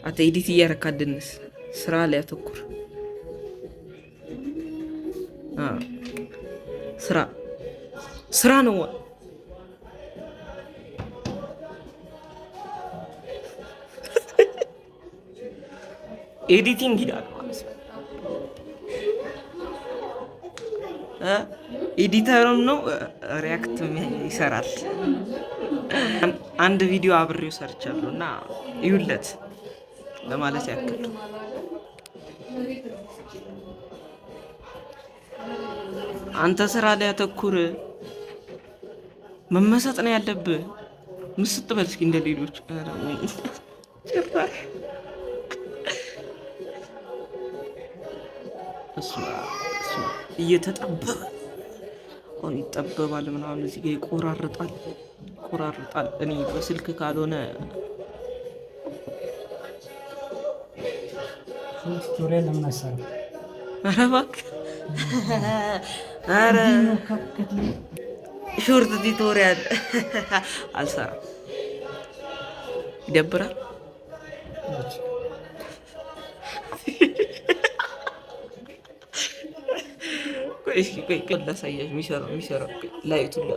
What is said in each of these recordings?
አተ ኤዲት እያረካድንስ ስራ ላይ አተኩር። ስራ ነው ኤዲቲንግ ይላል ማለት ነው። ኤዲተርም ነው ሪያክት ይሰራል። አንድ ቪዲዮ አብሬው ሰርቻለሁ እና ይውለት ለማለት ያክል አንተ ስራ ላይ አተኩር። መመሰጥ ነው ያለብህ። ምስጥ በል እስኪ እንደ ሌሎች እየተጠበበ አሁን ይጠበባል ምናምን እዚህ ጋር ይቆራርጣል። እኔ በስልክ ካልሆነ ቱቶሪያል ለምን አሰራ? ኧረ እባክህ ኧረ ሾርት ቱቶሪያል አልሰራም። ይደብራል። ቆይ ላሳያችሁ የሚሰራው ላይቱን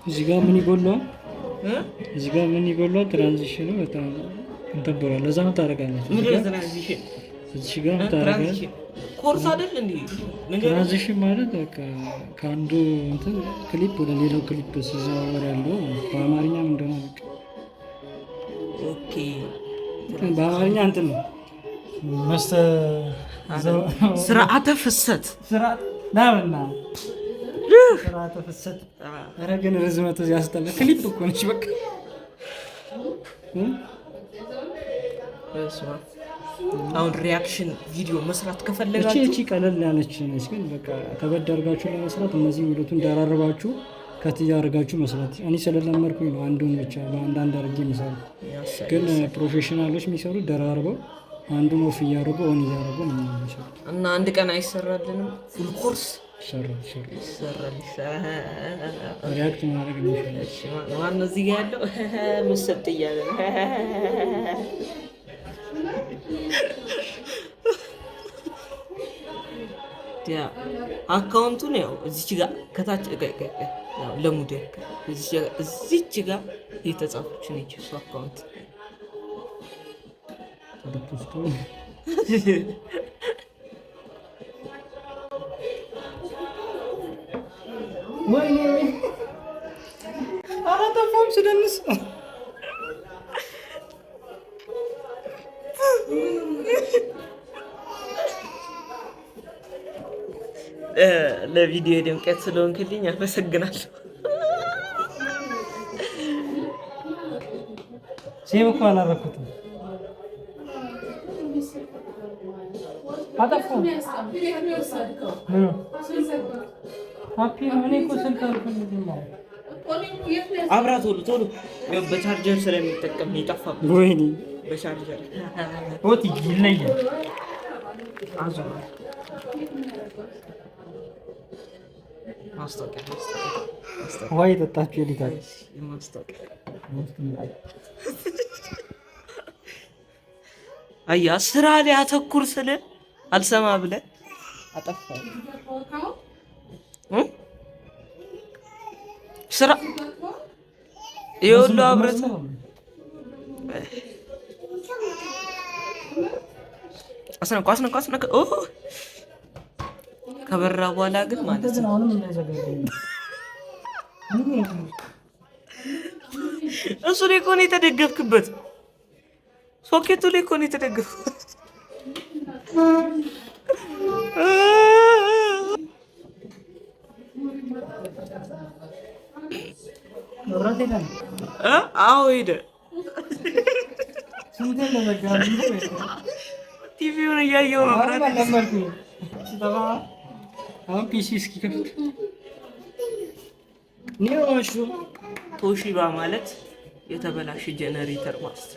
እዚህ ጋር ምን ይጎላል? ትራንዚሽኑ በጣም እንተበራል። ለዛ ነው ታደርጋለች። እዚህ ጋር ታደርጋለች። ኮርስ አይደል እንዴ? ትራንዚሽን ማለት በቃ ከአንዱ እንትን ክሊፕ ወደ ሌላው ክሊፕ ሲዘዋወር ያለው በአማርኛም እንደሆነ በቃ ኦኬ። በአማርኛ እንትን ነው ስርዓተ ፍሰት ስርዓተ ፍሰት። ኧረ ግን ርዝመቱ ያስጠላ። ክሊፕ እኮ ነች በቃ። አሁን ሪያክሽን ቪዲዮ መስራት ከፈለጋችሁ እቺ ቀለል ያለች ነች፣ ግን በቃ ከበድ አድርጋችሁ ለመስራት እነዚህ ሁለቱን ደራርባችሁ ከት እያደረጋችሁ መስራት። እኔ ስለለመድኩኝ ነው አንዱን ብቻ በአንዳንድ አድርጌ የሚሰሩ። ግን ፕሮፌሽናሎች የሚሰሩት ደራርበው አንዱን ኦፍ እያደረጉ ኦን እያደረጉ ነው የሚሰሩት። እና አንድ ቀን አይሰራልንም ፉል ኮርስ ይሰራል። ሪያክት ማድረግ ነው። ማነው እዚህ ጋር ያለው ምስጥ እያለ ነው። አካውንቱን ያው እዚች ጋር ከታች ያው ለሙድ ያክል እዚች ጋር የተጻፈች ነች እሱ አካውንት። ወይኔ አላጠፋም ስደንስ ለቪዲዮ ድምቀት ስለሆንክልኝ አመሰግናለሁ። ሴም እኮ አላደረኩትም። አጠፋሁ። ሀፒ ነው። እኔ እኮ ስልክ አልፈልግም። አብራ ቶሎ በቻርጀር ስለሚጠቀም የጠፋብኝ። ወይኔ በቻርጀር ወጥ ይለያል። አዙራ ማስታወቂያ ዋይ ጠጣችሁ ይልታል። ማስታወቂያ አያ ስራ ላይ አተኩር ስለ አልሰማ ብለህ አጠፋው። ስራ ይኸውልህ አብረት አስነካ ከበራ በኋላ ግን ማለት ነው እሱ ላይ እኮ ነው የተደገፍክበት። ሶኬቱ ላይ እኮ ነው የተደገፍክበት። አዎ ሄደ። ቲቪውን እያየሁ መብራት አሁን ፒሲ እስኪከፍት ቶሺባ ማለት የተበላሸ ጄኔሬተር ማስት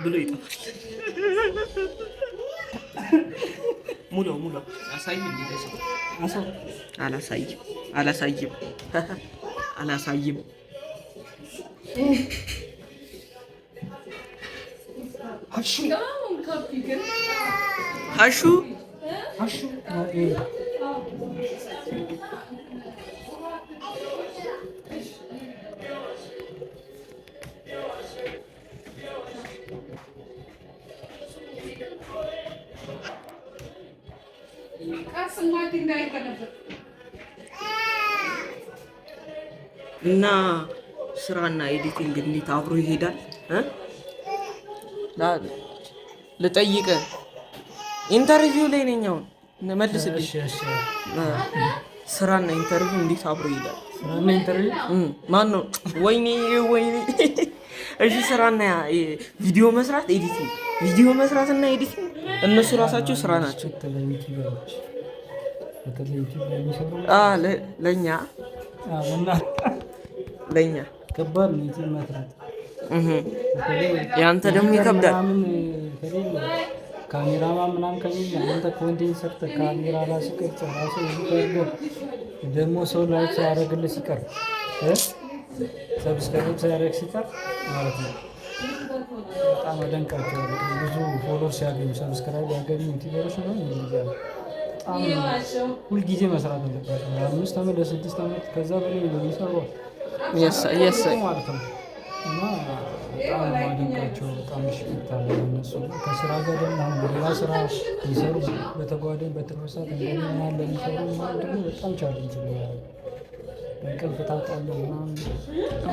ብሎ ይጠፋል። ሙላው አሳይም አላሳይም ሀሹ እና ስራና ኤዲቲንግ እንዴት አብሮ ይሄዳል? ልጠይቅህ፣ ኢንተርቪው ላይ ነኝ አሁን፣ መልስልኝ። ስራና ኢንተርቪው እንዴት አብሮ ይሄዳል? ማን ነው? ወይኔ እሺ፣ ስራና ቪዲዮ መስራት ኤዲቲንግ፣ ቪዲዮ መስራትና ኤዲቲንግ እነሱ ራሳቸው ስራ ናቸው። ለእኛ ከባድ ነው ዩቲዩብ መስራት። ያንተ ደግሞ ይከብዳል። ካሜራማን ምናምን ከሌለ አንተ ኮንቴንት ሰርተህ ካሜራ ራሱ ቅርጽ ራሱ ደግሞ ሰው ላይክ ሲያደርግልህ ሲቀር ሰብስክራይብ ሲያደርግ ሲቀር ማለት ነው። በጣም አደንቃቸዋለሁ። ብዙ ፎሎወር ሲያገኙ ሰብስክራይብ ያገኙ ዩቲዩበሮች ነው። በጣም ሁልጊዜ መስራት አለባቸው። ለ5 ዓመት ለ6 ዓመት ከዛ በላይ ነው የሚሰራው ማለት ነው። እና በጣም አደንቃቸው። በጣም ሽታለ እነሱ ከስራ ጋር ደግሞ ሌላ ስራ ሊሰሩ በተጓዳኝ በትርፍ ሰዓት እንደምን ያለ ሊሰሩ ደግሞ በጣም ቻሌንጅ ነው። እንቅልፍ ታጣለህ ምናምን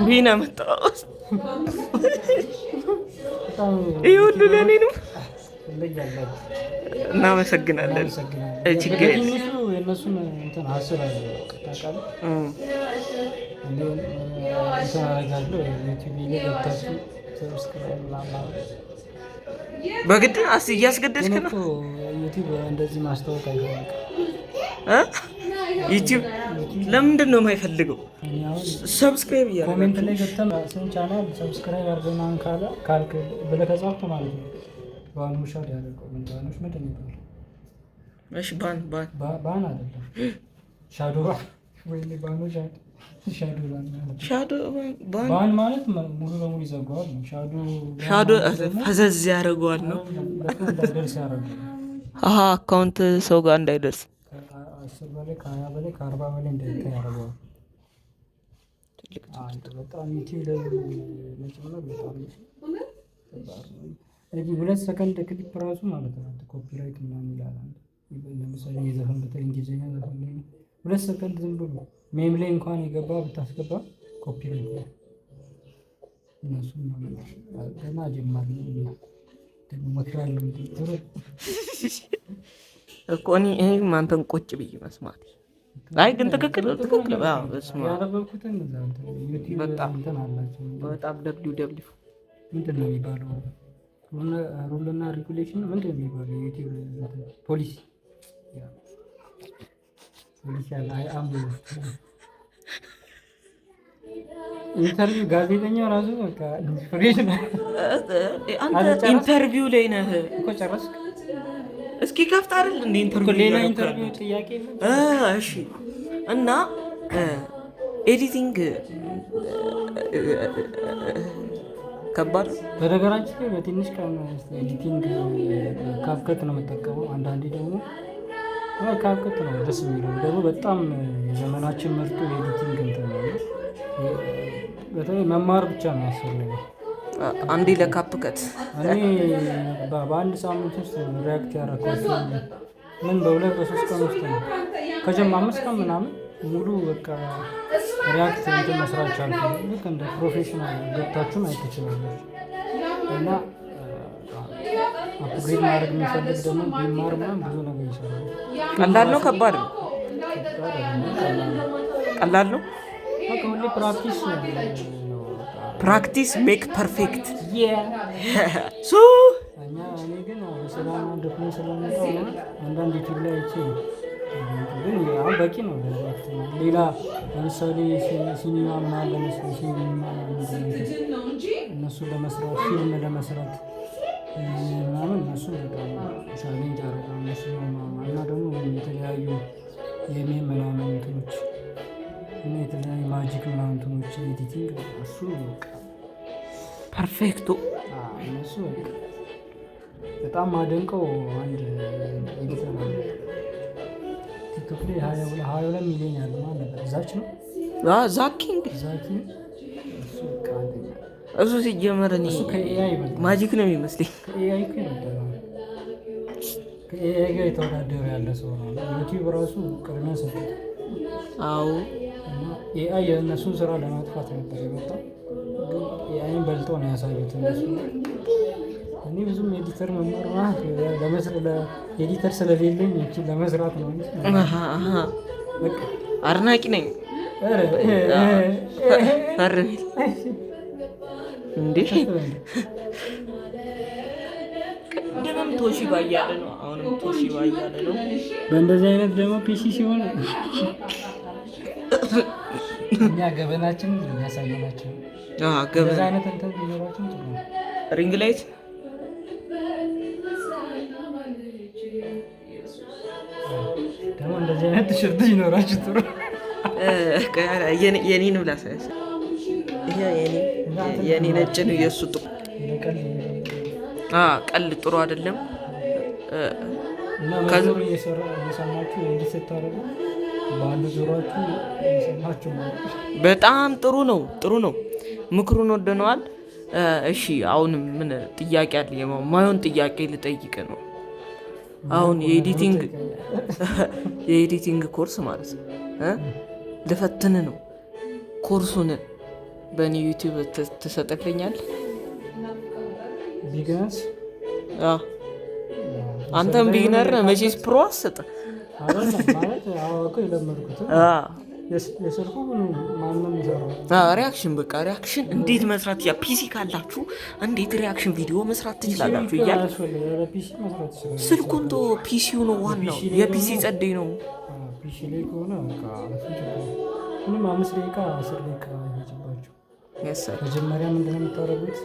ቢና መጣሁ። ይሄ ሁሉ ለእኔ ነው። እናመሰግናለን። ችግር የእነሱን እንትን አስባለሁ ታውቃለህ። እንትን አደርጋለሁ ዩቲዩብ ላይ ገብታችሁ ሰብስክራይብ ምናምን በግድ እያስገደድክ ነው። ዩቲዩብ እንደዚህ ማስታወቅ አይፈልግም። ዩቲዩብ ለምንድን ነው የማይፈልገው? ሰብስክራይብ እያደረገ ኮሜንት ላይ ገብተን ስን ቻናል ሰብስክራይብ አድርገናል ካልክ ብለህ ከጻፍክ ማለት ነው ባኖሽ ያደረገው ባኖሽ ምንድን ነው የሚባለው? እሺ ባን አይደለም ሻዶ ወይ ባኖሽ ሻዶ ባን ማለት ሙሉ ለሙሉ ይዘጋዋል ነው። ሻዶ ፈዘዝ ያደርገዋል ነው። አካውንት ሰው ጋር እንዳይደርስ 10 በላይ ከ20 በላይ ከ40 በላይ እንዳይታይ ያደርገዋል። በጣም ዩቲዩብ ለመጨመር በጣም 2 ሰከንድ ክሊፕ ራሱ ማለት ነው ኮፒራይት ምናምን ይላል። ለምሳሌ የዘፈን በእንግሊዝኛ ዘፈን ላይ 2 ሰከንድ ዝም ብሎ ሜም ላይ እንኳን የገባ ብታስገባ ኮፒራይት ነው። እነሱም ገና ጀማሪ ደግሞ መክራለሁ እኮ እኔ አንተን ቁጭ ብዬ መስማት። አይ ግን ትክክል። ያነበብኩትን በጣም www ምንድን ነው የሚባለው? ሩልና ሬጉሌሽን ምንድን ነው የሚባለው? ዩቲዩብ ፖሊሲ ያለ ኢንተርቪው ጋዜጠኛው ራሱ በቃ ፍሬሽ ነው። አንተ ኢንተርቪው ላይ ነህ እኮ ጨረስክ? እስኪ ከፍት አይደል እንደ ኢንተርቪው ሌላ ኢንተርቪው ጥያቄ ነው። እሺ እና ኤዲቲንግ ከባድ በነገራችን ላይ በትንሽ ቀን ኤዲቲንግ ካፕከት ነው የምጠቀመው። አንዳንዴ ደግሞ ካፕከት ነው ደስ የሚለው። ደግሞ በጣም ዘመናችን መርጦ የኤዲቲንግ እንትን ነው። በተለይ መማር ብቻ ነው ያስፈልገው። አንዴ ለካፕከት እኔ በአንድ ሳምንት ውስጥ ሪያክት ያደረኩት ምን በ2-3 ቀን ውስጥ ነው። ከጀማ 5 ቀን ምናምን ሙሉ በቃ ሪያክት እንትን መስራት ቻልኩ። ልክ እንደ ፕሮፌሽናል ገብታችሁ ማየት ትችላላችሁ። እና አፕግሬድ ማድረግ የሚፈልግ ደግሞ ቢማር ምናምን ብዙ ነገር ይሰራል። ቀላል ነው ከባድ ነው? ቀላል ነው። በቃ ሁሌ ፕራክቲስ ሜክ ፐርፌክት። እኔ ግን ስራና ደክሞ ስለመጣሁ አንዳንድ ዩቲዩብ ላይ ግን ያው በቂ ነው። ሌላ ለምሳሌ ሲኒማ ምናምን ለመስራት እነሱን ለመስራት ፊልም ለመስራት ምናምን እነሱ ቻሌንጅ አደረጋ እነሱ እና ደግሞ የተለያዩ የሜም ምናምን እንትኖች እና የተለያዩ ማጂክ ምናምን እንትኖች ኤዲቲንግ እሱ ፐርፌክቶ እነሱ በጣም ማደንቀው አንድ ኤዲተር አለ ቲክቶክ ላይ 22 ሚሊዮን ያለው ማለት ነው። ዛች ነው ዛኪንግ እሱ ሲጀመር እኔ ማጂክ ነው የሚመስለኝ። ከኤአይ እኮ ይበልጣል። ከኤአይ ጋር የተወዳደረ ያለ ሰው ነው። ዩቲዩብ ራሱ ቅድሚያ ሰጥቶት። አዎ ኤአይ የእነሱን ስራ ለማጥፋት ነበር የመጣው፣ ግን ኤአይን በልጦ ነው ያሳዩት እነሱ። እኔ ብዙም ኤዲተር መማር ኤዲተር ስለሌለኝ ለመስራት ነው አድናቂ ነኝ። እንዴ ቅድምም ቶሺባ እያለ ነው፣ አሁንም ቶሺባ እያለ ነው። በእንደዚህ አይነት ደግሞ ፒሲ ሲሆን እኛ ገበናችን የሚያሳየናቸው ገበና አይነት እንትን ቢኖራቸው ጥሩ ነው። ሪንግ ላይት ደግሞ እንደዚህ አይነት ቲሸርት ይኖራችሁ ጥሩ። የኔን ብላ ሳይስ ይሄ የኔ ነጭ ነው፣ የእሱ ጥቁር ቀል ጥሩ አይደለም። ከዙር እየሰማችሁ እንዲህ ስታደርጉ በአንድ ዙራችሁ እየሰማችሁ በጣም ጥሩ ነው፣ ጥሩ ነው። ምክሩን ወደነዋል። እሺ አሁንም ምን ጥያቄ አለ? የማይሆን ጥያቄ ልጠይቅ ነው። አሁን የኤዲቲንግ ኮርስ ማለት ነው ልፈትን ነው። ኮርሱን በእኔ ዩቲዩብ ትሰጠልኛል? ቢግነርስ አንተም ቢግነር መቼስ ፕሮ አሰጠ ማለት አወቀው የለመድኩት የስልኩ ማንም ይሰራው ሪያክሽን በቃ ሪያክሽን እንዴት መስራት ፒሲ ካላችሁ እንዴት ሪያክሽን ቪዲዮ መስራት ትችላላችሁ እያለ ስልኩን ቶ ፒሲው ነው ዋናው። የፒሲ ጸደይ ነው። ፒሲ ላይ ከሆነ ምንም 5 ደቂቃ 10 ደቂቃ ይፈጅባችሁ። መጀመሪያ ምንድነው የምታደርጉት?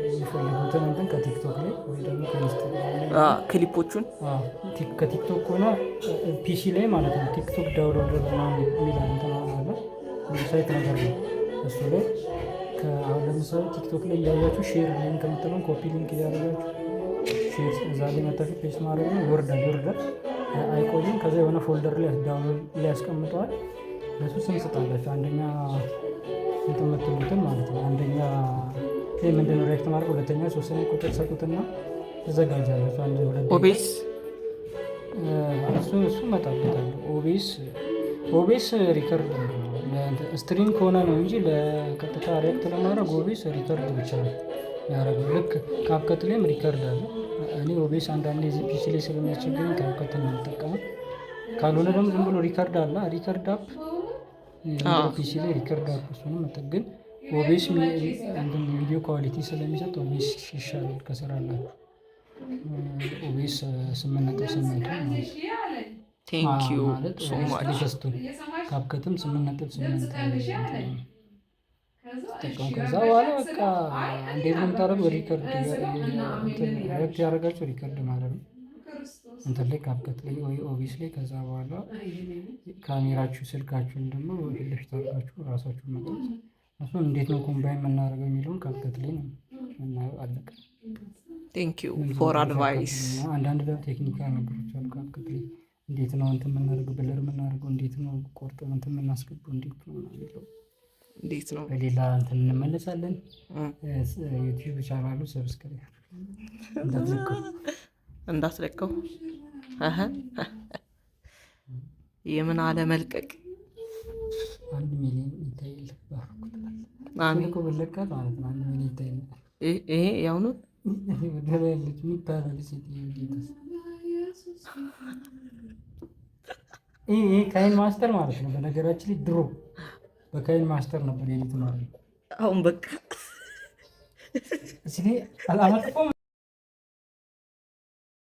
የሚፈልጉትን እንትን ከቲክቶክ ላይ ወይ ደግሞ ከኢንስታግራም ክሊፖቹን ከቲክቶክ ከሆነ ፒሲ ላይ ማለት ነው ቲክቶክ ዳውንሎደር ምናምን የሚል እንትን አለ ሳይት ነገር ነው። እሱ ላይ አሁን ለምሳሌ ቲክቶክ ላይ እያያችሁ ሼር ሊንክ ከምትለውን ኮፒ ሊንክ እያደረጋችሁ ሼር እዛ ላይ መታችሁ ፔስት ማድረግ ነው። ይወርዳል አይቆይም። ከዛ የሆነ ፎልደር ላይ ዳውንሎድ ላይ ያስቀምጠዋል። ለሱ ስም ስጣላችሁ። አንደኛ እንትን የምትሉትን ማለት ነው። አንደኛ ምንድነው ሪያክት ማድረግ፣ ሁለተኛ ሶስተኛ ቁጥር ሰጡትና ተዘጋጃላችሁ። አንድ ሁለት ኦቤስ እሱ መጣበታለሁ። ኦቤስ ሪከርድ ስትሪም ከሆነ ነው እንጂ ለቀጥታ ሪያክት ለማድረግ ኦቤስ ሪከርድ ብቻ ነው ያደረገው። ልክ ካፕከት ላይም ሪከርድ አለ። እኔ ኦቤስ አንዳንዴ ፒሲ ላይ ስለሚያስቸግረኝ ካፕከት ነው የምጠቀመው። ካልሆነ ደግሞ ዝም ብሎ ሪከርድ አለ፣ ሪከርድ አፕ ፒሲ ላይ ሪከርድ አፕ እሱንም መጠገን። ኦቤስ ቪዲዮ ኳሊቲ ስለሚሰጥ ኦቤስ ይሻላል ከሰራላችሁ። ኦቤስ 8.8 ማለት ቴንክ ዩ ሶ ማች። ካፕከትም 8.8 ተጠቀሙ። ከዛ በኋላ በቃ እንዴት ነው የምታደርገው? ሪከርድ ያደረጋችሁ ሪከርድ ማለት ነው እንትን ላይ ካፕከት ላይ ወይ ኦቢስ ላይ። ከዛ በኋላ ካሜራችሁ ስልካችሁን ደግሞ ፊት ለፊት አድርጋችሁ ራሳችሁን መቅረጽ። እሱን እንዴት ነው ኮምባይን የምናደርገው የሚለውን ካፕከት ላይ ነው የምናየው። አለቀ። ቴንክ ዩ ፎር አድቫይስ። አንዳንድ ደግሞ ቴክኒካል ነገሮች አሉ ካፕከት ላይ። እንዴት ነው እንትን የምናደርገው፣ ብለር የምናደርገው፣ እንዴት ነው ቆርጠን እንትን የምናስገባው፣ እንዴት ነው የሚለው እንዴት ነው። በሌላ እንትን እንመለሳለን። ዩቲዩብ ቻናሉ ሰብስክራይብ እንዳትለቀው። የምን አለመልቀቅ 1 ሚሊዮን ይታያል። እኮ በለቃት ማለት ነው 1 ሚሊዮን ይታያል። ይሄ ያው ነው ወደላለች የሚባለው ሴትዮ ጌታስ። ይሄ ካይን ማስተር ማለት ነው። በነገራችን ላይ ድሮ በካይን ማስተር ነበር ኤዲት ማለት ነው። አሁን በቃ እዚህ አላመጣም።